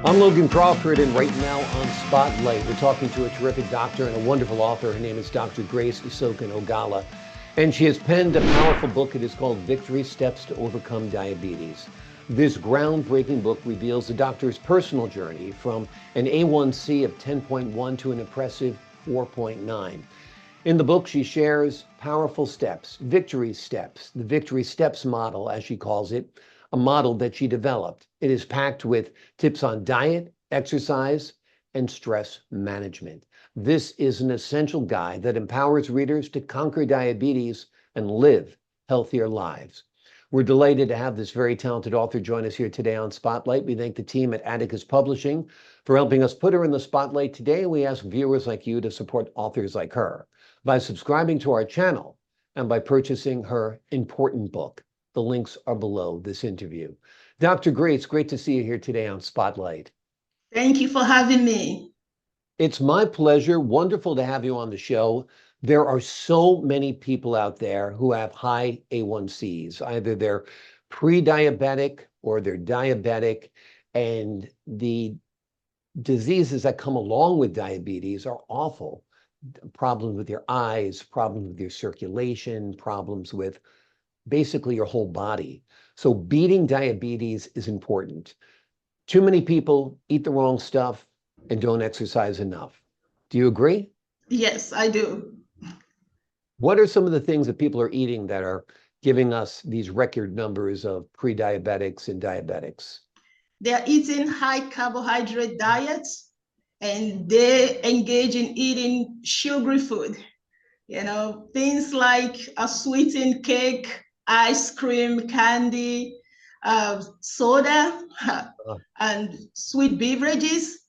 I'm Logan Crawford, and right now on Spotlight, we're talking to a terrific doctor and a wonderful author. Her name is Dr. Grace Isoken Ogala, and she has penned a powerful book. It is called Victory Steps to Overcome Diabetes. This groundbreaking book reveals the doctor's personal journey from an A1C of 10.1 to an impressive 4.9. In the book, she shares powerful steps, victory steps, the victory steps model, as she calls it, a model that she developed. It is packed with tips on diet, exercise, and stress management. This is an essential guide that empowers readers to conquer diabetes and live healthier lives. We're delighted to have this very talented author join us here today on Spotlight. We thank the team at Atticus Publishing for helping us put her in the spotlight today. We ask viewers like you to support authors like her by subscribing to our channel and by purchasing her important book. The links are below this interview. Dr. Grace, great to see you here today on Spotlight. Thank you for having me. It's my pleasure. Wonderful to have you on the show. There are so many people out there who have high A1Cs. Either they're pre-diabetic or they're diabetic, and the diseases that come along with diabetes are awful. Problems with your eyes, problems with your circulation, problems with basically your whole body. So beating diabetes is important. Too many people eat the wrong stuff and don't exercise enough. Do you agree? Yes, I do. What are some of the things that people are eating that are giving us these record numbers of pre-diabetics and diabetics? They're eating high carbohydrate diets and they engage in eating sugary food. Things like a sweetened cake, ice cream, candy, soda, and sweet beverages.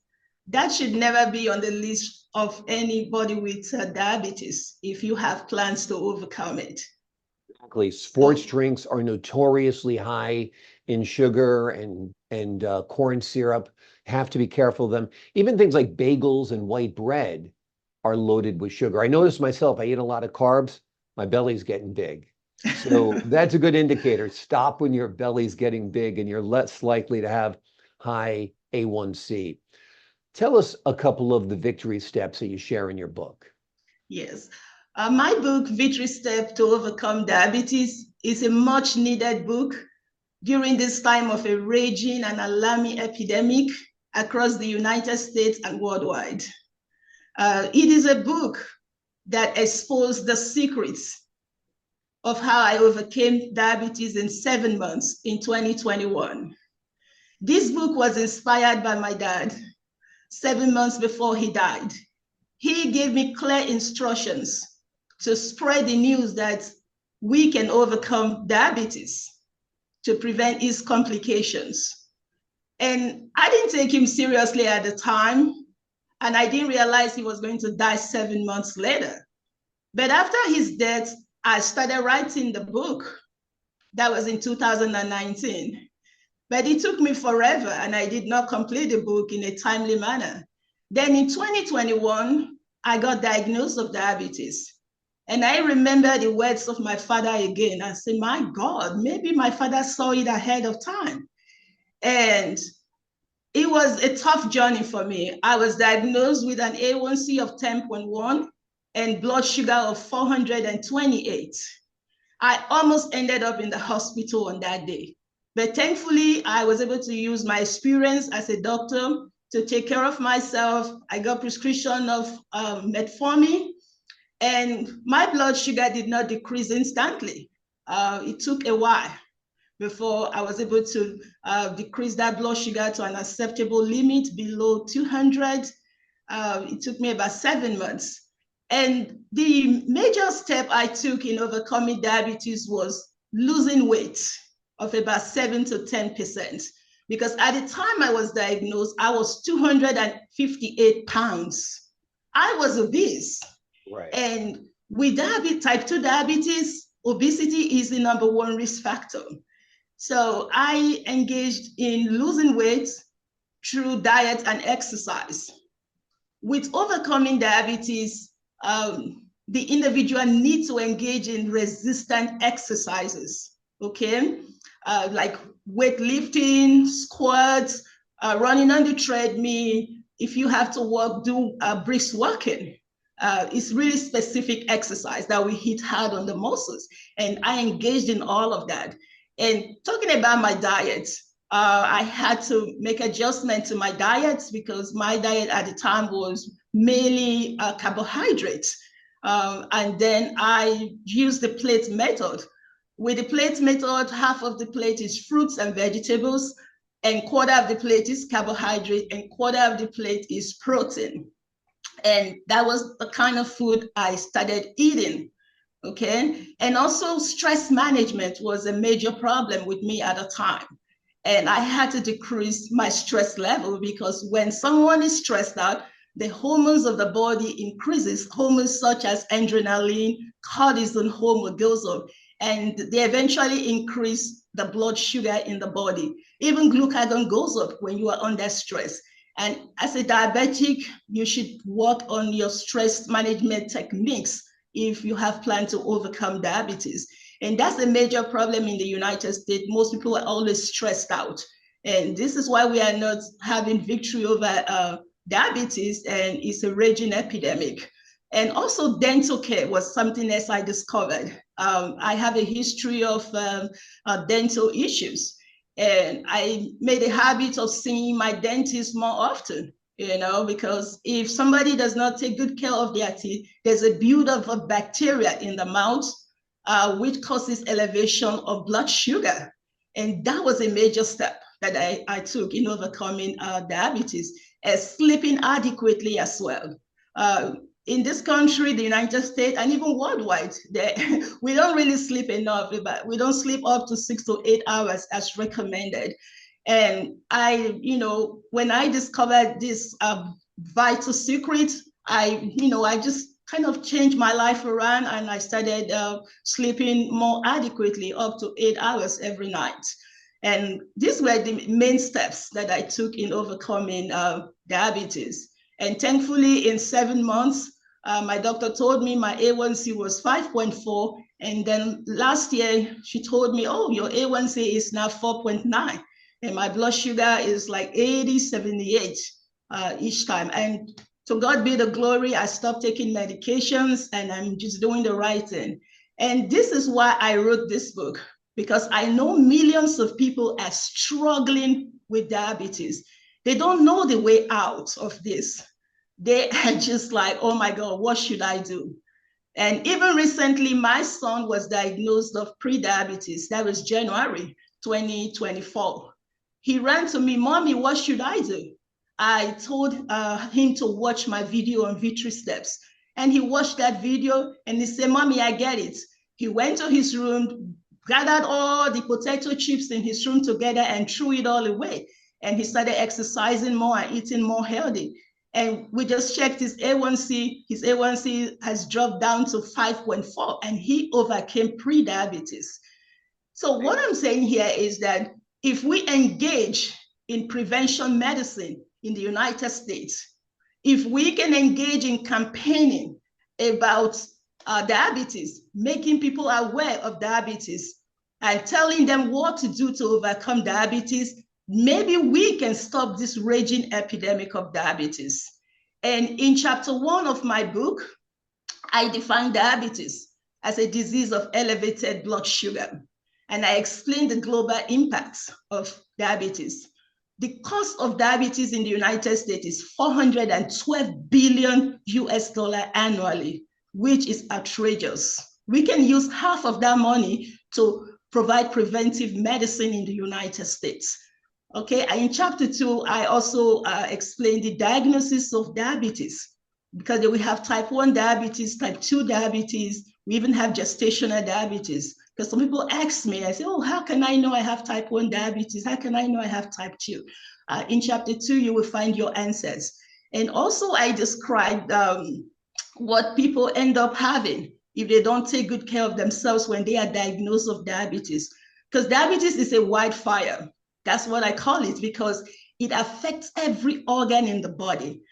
That should never be on the list of anybody with diabetes if you have plans to overcome it. Exactly. Sports drinks are notoriously high in sugar and corn syrup. Have to be careful of them. Even things like bagels and white bread are loaded with sugar. I notice myself, I eat a lot of carbs, my belly's getting big. So that's a good indicator. Stop when your belly's getting big and you're less likely to have high A1C. Tell us a couple of the victory steps that you share in your book. Yes. My book, Victory Step to Overcome Diabetes, is a much needed book during this time of a raging and alarming epidemic across the United States and worldwide. It is a book that exposed the secrets of how I overcame diabetes in 7 months in 2021. This book was inspired by my dad 7 months before he died. He gave me clear instructions to spread the news that we can overcome diabetes to prevent its complications. And I didn't take him seriously at the time, and I didn't realize he was going to die 7 months later. But after his death, I started writing the book. That was in 2019. But it took me forever, and I did not complete the book in a timely manner. Then in 2021, I got diagnosed with diabetes. And I remember the words of my father again. I said, my God, maybe my father saw it ahead of time. And it was a tough journey for me. I was diagnosed with an A1C of 10.1 and blood sugar of 428. I almost ended up in the hospital on that day. But thankfully, I was able to use my experience as a doctor to take care of myself. I got prescription of metformin, and my blood sugar did not decrease instantly. It took a while before I was able to decrease that blood sugar to an acceptable limit below 200. It took me about 7 months. And the major step I took in overcoming diabetes was losing weight of about 7 to 10%. Because at the time I was diagnosed, I was 258 pounds. I was obese. Right. And with type 2 diabetes, obesity is the number one risk factor. So I engaged in losing weight through diet and exercise. With overcoming diabetes, the individual needs to engage in resistant exercises, okay? Like weightlifting, squats, running on the treadmill. If you have to walk, do brisk walking. It's really specific exercise that we hit hard on the muscles. And I engaged in all of that. And talking about my diet, I had to make adjustment to my diet because my diet at the time was mainly carbohydrates. And then I used the plate method. With the plate method, half of the plate is fruits and vegetables, and quarter of the plate is carbohydrate, and quarter of the plate is protein. And that was the kind of food I started eating. Okay. And also, stress management was a major problem with me at the time. And I had to decrease my stress level because when someone is stressed out, the hormones of the body increases, hormones such as adrenaline, cortisol hormone goes up, and they eventually increase the blood sugar in the body. Even glucagon goes up when you are under stress. And as a diabetic, you should work on your stress management techniques if you have planned to overcome diabetes. And that's a major problem in the United States. Most people are always stressed out. And this is why we are not having victory over diabetes, and it's a raging epidemic. And also dental care was something else I discovered. I have a history of dental issues. And I made a habit of seeing my dentist more often, because if somebody does not take good care of their teeth, there's a buildup of bacteria in the mouth, which causes elevation of blood sugar. And that was a major step that I took in overcoming diabetes, as sleeping adequately as well. In this country, the United States, and even worldwide, we don't really sleep enough. But we don't sleep up to 6 to 8 hours as recommended. And when I discovered this vital secret, I just kind of changed my life around, and I started sleeping more adequately, up to 8 hours every night. And these were the main steps that I took in overcoming diabetes. And thankfully, in 7 months, my doctor told me my A1C was 5.4. And then last year, she told me, oh, your A1C is now 4.9. And my blood sugar is like 80, 78 each time. And to God be the glory, I stopped taking medications and I'm just doing the right thing. And this is why I wrote this book, because I know millions of people are struggling with diabetes. They don't know the way out of this. They are just like, oh my God, what should I do? And even recently, my son was diagnosed of pre-diabetes. That was January 2024. He ran to me, Mommy, what should I do? I told him to watch my video on Victory Steps. And he watched that video and he said, Mommy, I get it. He went to his room, gathered all the potato chips in his room together and threw it all away. And he started exercising more and eating more healthy. And we just checked his A1C. His A1C has dropped down to 5.4, and he overcame pre-diabetes. So what I'm saying here is that if we engage in prevention medicine in the United States, if we can engage in campaigning about diabetes, making people aware of diabetes, and telling them what to do to overcome diabetes, maybe we can stop this raging epidemic of diabetes. And in chapter 1 of my book, I define diabetes as a disease of elevated blood sugar. And I explain the global impacts of diabetes. The cost of diabetes in the United States is $412 billion annually, which is outrageous. We can use half of that money to provide preventive medicine in the United States. Okay, in chapter 2, I also explain the diagnosis of diabetes, because we have type 1 diabetes, type 2 diabetes, we even have gestational diabetes. Because some people ask me, I say, oh, how can I know I have type 1 diabetes? How can I know I have type 2? In chapter 2, you will find your answers. And also I described what people end up having if they don't take good care of themselves when they are diagnosed with diabetes. Because diabetes is a wildfire. That's what I call it, because it affects every organ in the body.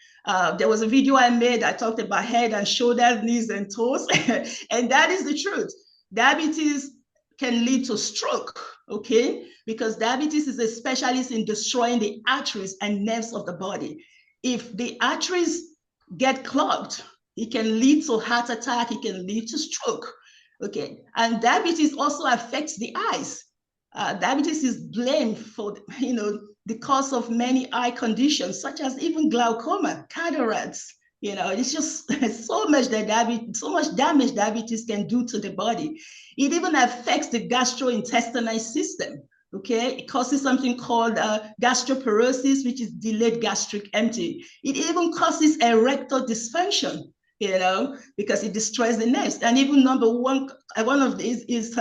There was a video I made, I talked about head and shoulders, knees and toes, and that is the truth. Diabetes can lead to stroke, okay? Because diabetes is a specialist in destroying the arteries and nerves of the body. If the arteries get clogged, it can lead to heart attack, it can lead to stroke, okay? And diabetes also affects the eyes. Diabetes is blamed for, the cause of many eye conditions, such as even glaucoma, cataracts. It's just so much damage diabetes can do to the body. It even affects the gastrointestinal system. Okay, it causes something called gastroparesis, which is delayed gastric emptying. It even causes erectile dysfunction, because it destroys the nerves. And even number one of these is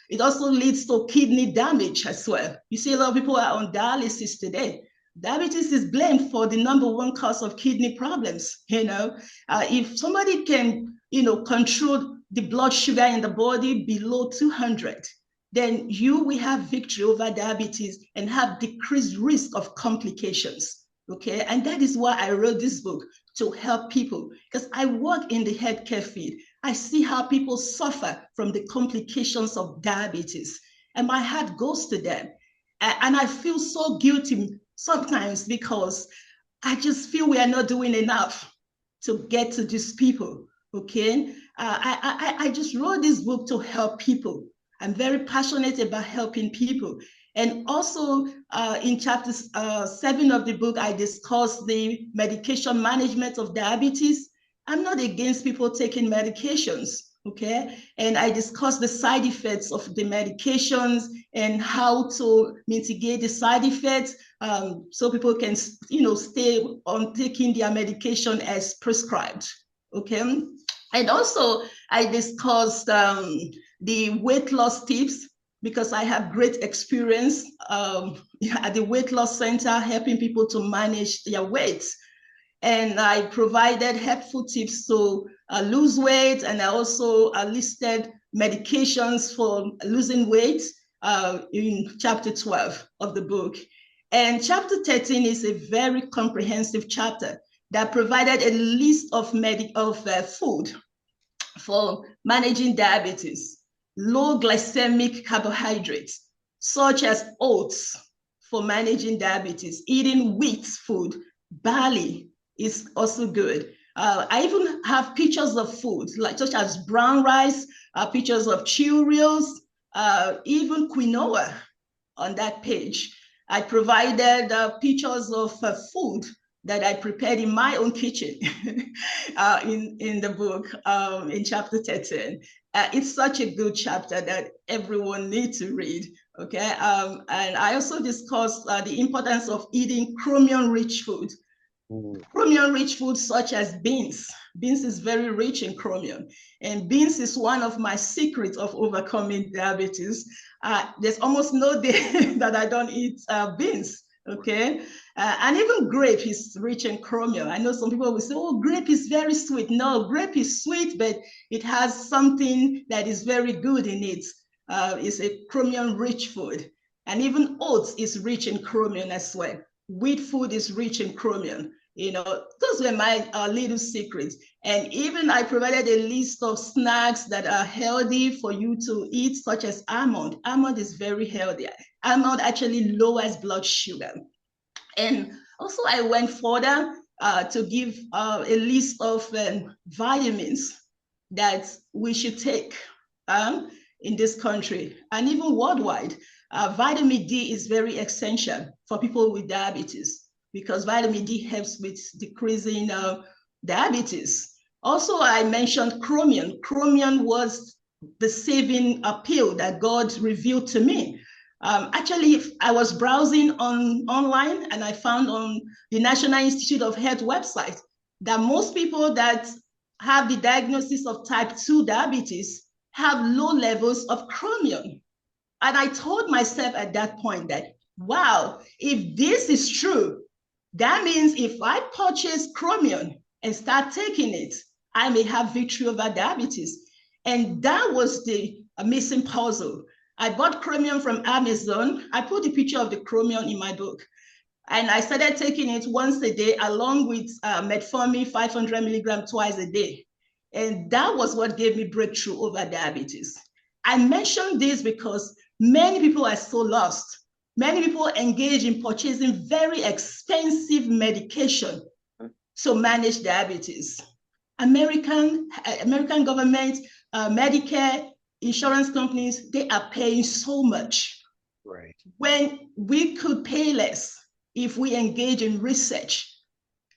it also leads to kidney damage as well. You see a lot of people are on dialysis today. Diabetes is blamed for the number one cause of kidney problems. If somebody can, control the blood sugar in the body below 200, then you will have victory over diabetes and have decreased risk of complications. Okay, and that is why I wrote this book, to help people, because I work in the healthcare field. I see how people suffer from the complications of diabetes, and my heart goes to them. And I feel so guilty sometimes because I just feel we are not doing enough to get to these people. Okay, I just wrote this book to help people. I'm very passionate about helping people. And also in chapter 7 of the book, I discuss the medication management of diabetes. I'm not against people taking medications, okay? And I discuss the side effects of the medications and how to mitigate the side effects so people can, stay on taking their medication as prescribed, okay? And also I discussed the weight loss tips, because I have great experience at the weight loss center, helping people to manage their weight. And I provided helpful tips to lose weight, and I also listed medications for losing weight in chapter 12 of the book. And chapter 13 is a very comprehensive chapter that provided a list of food for managing diabetes. Low glycemic carbohydrates, such as oats for managing diabetes, eating wheat food, barley is also good. I even have pictures of food, such as brown rice, pictures of Cheerios, even quinoa on that page. I provided pictures of food that I prepared in my own kitchen in the book in chapter 13. It's such a good chapter that everyone needs to read, okay? And I also discussed the importance of eating chromium-rich food. Chromium-rich food such as beans. Beans is very rich in chromium. And beans is one of my secrets of overcoming diabetes. There's almost no day that I don't eat beans. Okay, and even grape is rich in chromium. I know some people will say, oh, grape is very sweet. No, grape is sweet, but it has something that is very good in it. It's a chromium-rich food. And even oats is rich in chromium as well. Wheat food is rich in chromium. Those were my little secrets. And even I provided a list of snacks that are healthy for you to eat, such as almond. Almond is very healthy. Almond actually lowers blood sugar. And also I went further to give a list of vitamins that we should take in this country and even worldwide. Vitamin D is very essential for people with diabetes, because vitamin D helps with decreasing diabetes. Also, I mentioned chromium. Chromium was the saving pill that God revealed to me. Actually, I was browsing online, and I found on the National Institute of Health website that most people that have the diagnosis of type 2 diabetes have low levels of chromium. And I told myself at that point that, wow, if this is true, that means if I purchase chromium and start taking it, I may have victory over diabetes. And that was the missing puzzle. I bought chromium from Amazon. I put a picture of the chromium in my book. And I started taking it once a day along with metformin 500 milligrams twice a day. And that was what gave me breakthrough over diabetes. I mention this because many people are so lost. Many people engage in purchasing very expensive medication to manage diabetes. American government, Medicare, insurance companies, they are paying so much. Right. When we could pay less if we engage in research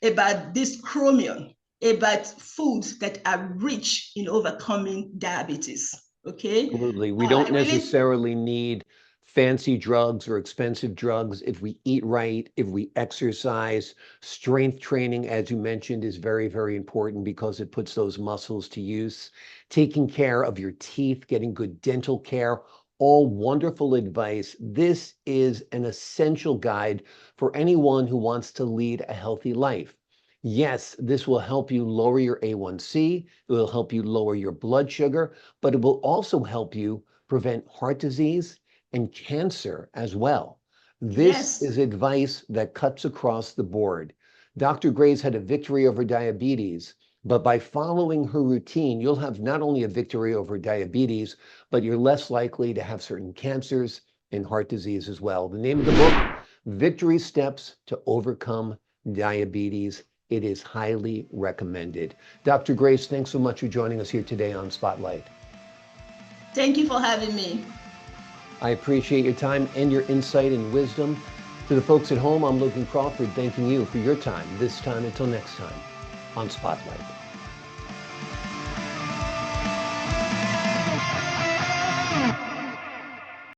about this chromium, about foods that are rich in overcoming diabetes. Okay. Absolutely. We don't necessarily need fancy drugs or expensive drugs. If we eat right, if we exercise, strength training, as you mentioned, is very, very important because it puts those muscles to use. Taking care of your teeth, getting good dental care, all wonderful advice. This is an essential guide for anyone who wants to lead a healthy life. Yes, this will help you lower your A1C, it will help you lower your blood sugar, but it will also help you prevent heart disease and cancer as well. This is advice that cuts across the board. Dr. Gray's had a victory over diabetes, but by following her routine, you'll have not only a victory over diabetes, but you're less likely to have certain cancers and heart disease as well. The name of the book, Victory Steps to Overcome Diabetes. It is highly recommended. Dr. Grace, thanks so much for joining us here today on Spotlight. Thank you for having me. I appreciate your time and your insight and wisdom. To the folks at home, I'm Logan Crawford, thanking you for your time, this time until next time on Spotlight.